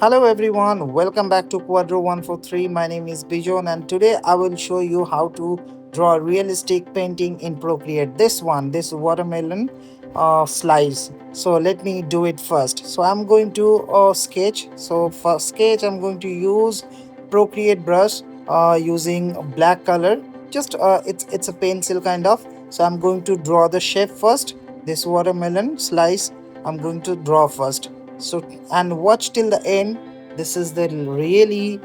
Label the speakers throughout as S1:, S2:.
S1: Hello everyone, welcome back to Quadro 143. My name is Bijon and today I will show you how to draw a realistic painting in Procreate. This watermelon slice. So let me do it first. So I'm going to sketch. So for sketch I'm going to use Procreate brush using black color. Just it's a pencil kind of. So I'm going to draw the shape first. This watermelon slice I'm going to draw first. So and watch till the end. This is the really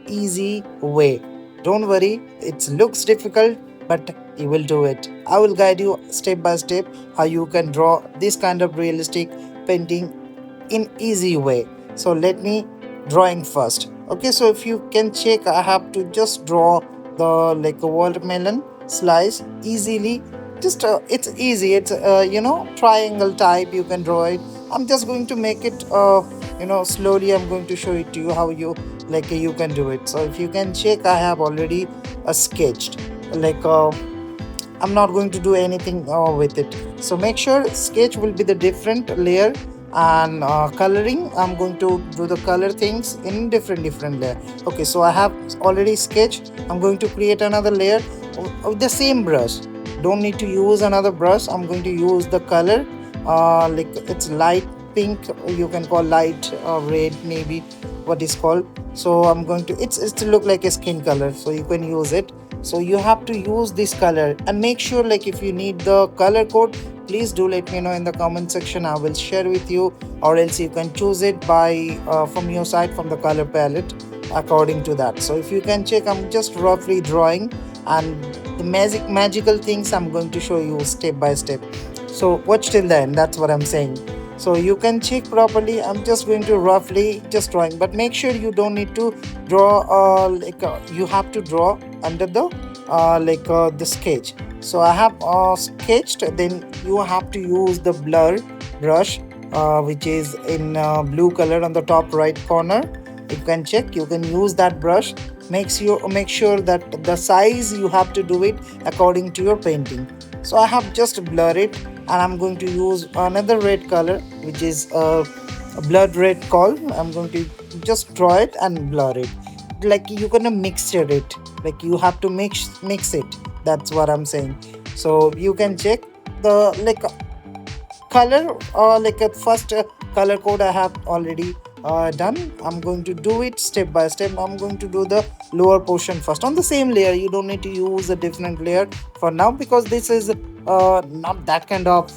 S1: easy way. Don't worry, it looks difficult, but you will do it. I will guide you step by step how you can draw this kind of realistic painting in easy way. So let me drawing first. Okay, so if you can check, I have to just draw the like a watermelon slice easily. Just it's easy. It's triangle type. You can draw it. I'm just going to make it slowly. I'm going to show it to you how you can do it. So if you can check, I have already sketched like I'm not going to do anything with it. So make sure sketch will be the different layer, and coloring I'm going to do the color things in different layer. Okay, so I have already sketched. I'm going to create another layer with the same brush. Don't need to use another brush. I'm going to use the color like it's light pink, you can call light red maybe, what is called. So I'm going to it's to look like a skin color, so you can use it. So you have to use this color and make sure, like, if you need the color code, please do let me know in the comment section. I will share with you, or else you can choose it by from your side from the color palette according to that. So if you can check, I'm just roughly drawing, and the magical things I'm going to show you step by step. So watch till the end, that's what I'm saying. So you can check properly. I'm just going to roughly just drawing, but make sure you don't need to draw you have to draw under the sketch. So I have sketched, then you have to use the blur brush, which is in blue color on the top right corner. You can check, you can use that brush. Make sure that the size you have to do it according to your painting. So I have just blur it, and I'm going to use another red color, which is a blood red call. I'm going to just draw it and blur it, like you're gonna mixture it, like you have to mix it. That's what I'm saying. So you can check the like color, like a first color code I have already done. I'm going to do it step by step. I'm going to do the lower portion first on the same layer. You don't need to use a different layer for now, because this is not that kind of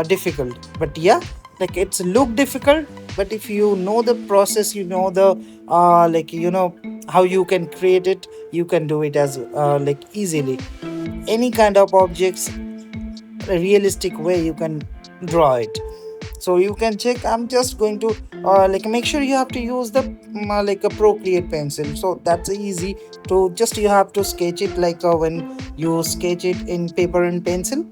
S1: difficult. But yeah, like it's look difficult, but if you know the process, you know the how you can create it, you can do it as like easily. Any kind of objects, a realistic way you can draw it. So you can check, I'm just going to make sure you have to use the like a Procreate pencil. So that's easy to just, you have to sketch it like when you sketch it in paper and pencil,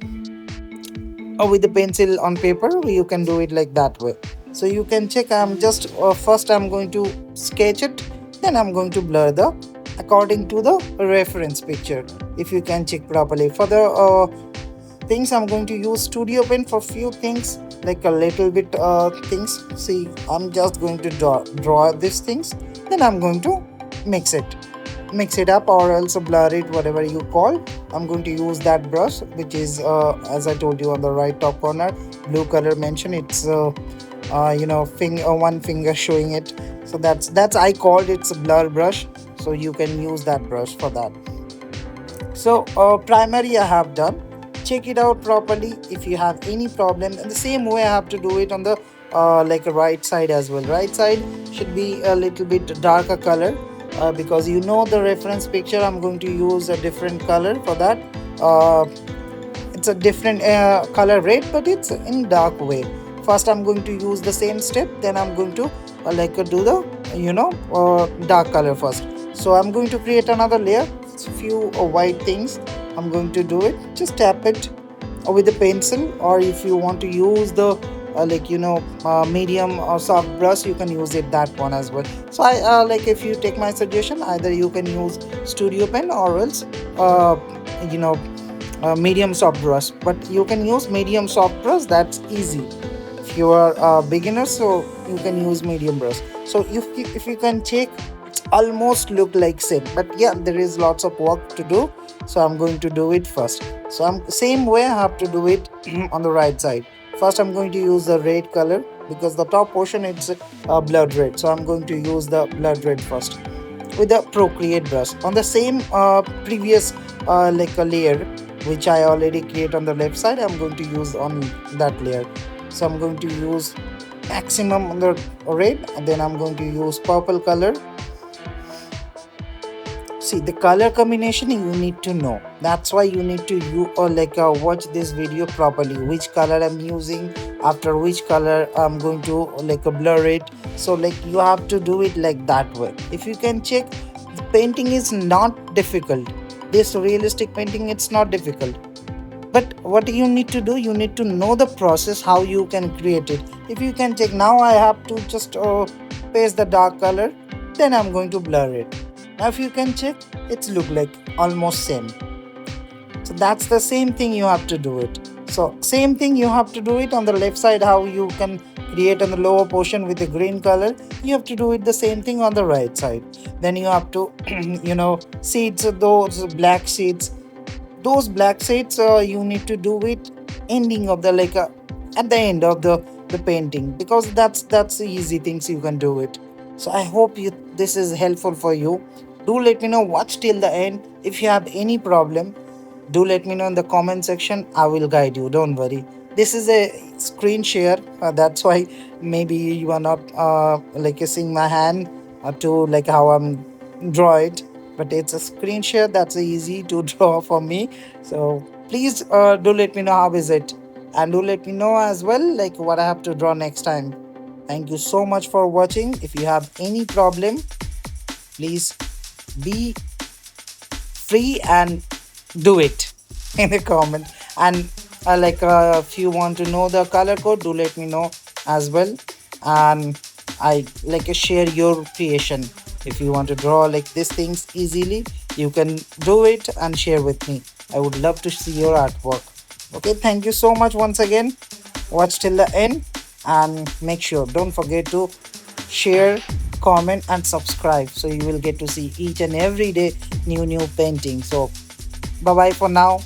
S1: or with the pencil on paper, you can do it like that way. So you can check, I'm just first I'm going to sketch it, then I'm going to blur the according to the reference picture. If you can check properly for the things, I'm going to use studio pen for few things, like a little bit things. See, I'm just going to draw these things, then I'm going to mix it up, or else blur it, whatever you call. I'm going to use that brush, which is as I told you, on the right top corner, blue color mention. It's one finger showing it. So that's I called it's a blur brush. So you can use that brush for that. So primary I have done. Check it out properly. If you have any problem, in the same way I have to do it on the like a right side as well. Right side should be a little bit darker color, because you know the reference picture, I'm going to use a different color for that. It's a different color red, but it's in dark way. First I'm going to use the same step, then I'm going to do the dark color first. So I'm going to create another layer. It's a few white things. I'm going to do it, just tap it with a pencil, or if you want to use the medium or soft brush, you can use it that one as well. So I if you take my suggestion, either you can use studio pen, or else medium soft brush. But you can use medium soft brush, that's easy if you are a beginner. So you can use medium brush. So if you can check, it's almost look like same, but yeah, there is lots of work to do. So I'm going to do it first. So I'm same way I have to do it on the right side. First I'm going to use the red color, because the top portion it's blood red, so I'm going to use the blood red first with the Procreate brush on the same previous like a layer which I already create on the left side. I'm going to use on that layer. So I'm going to use maximum on the red, and then I'm going to use purple color. See, the color combination you need to know. That's why you need to watch this video properly, which color I'm using, after which color I'm going to blur it. So like you have to do it like that way. If you can check, the painting is not difficult. This realistic painting, it's not difficult. But what you need to do, you need to know the process how you can create it. If you can check, now I have to just paste the dark color, then I'm going to blur it. Now if you can check, it's look like almost same. So that's the same thing you have to do it. So same thing you have to do it on the left side, how you can create on the lower portion with the green color. You have to do it the same thing on the right side. Then you have to seeds, those black seeds, you need to do it ending of the at the end of the painting, because that's the easy things you can do it. So I hope you this is helpful for you. Do let me know, watch till the end. If you have any problem, do let me know in the comment section. I will guide you, don't worry. This is a screen share, that's why maybe you are not seeing my hand to like how I'm draw it, but it's a screen share, that's easy to draw for me. So please do let me know how is it, and do let me know as well like what I have to draw next time. Thank you so much for watching. If you have any problem, please be free and do it in the comment. And if you want to know the color code, do let me know as well. And I share your creation. If you want to draw like these things easily, you can do it and share with me. I would love to see your artwork. Okay, thank you so much once again. Watch till the end, and make sure, don't forget to share, comment and subscribe, so you will get to see each and every day new painting. So bye bye for now.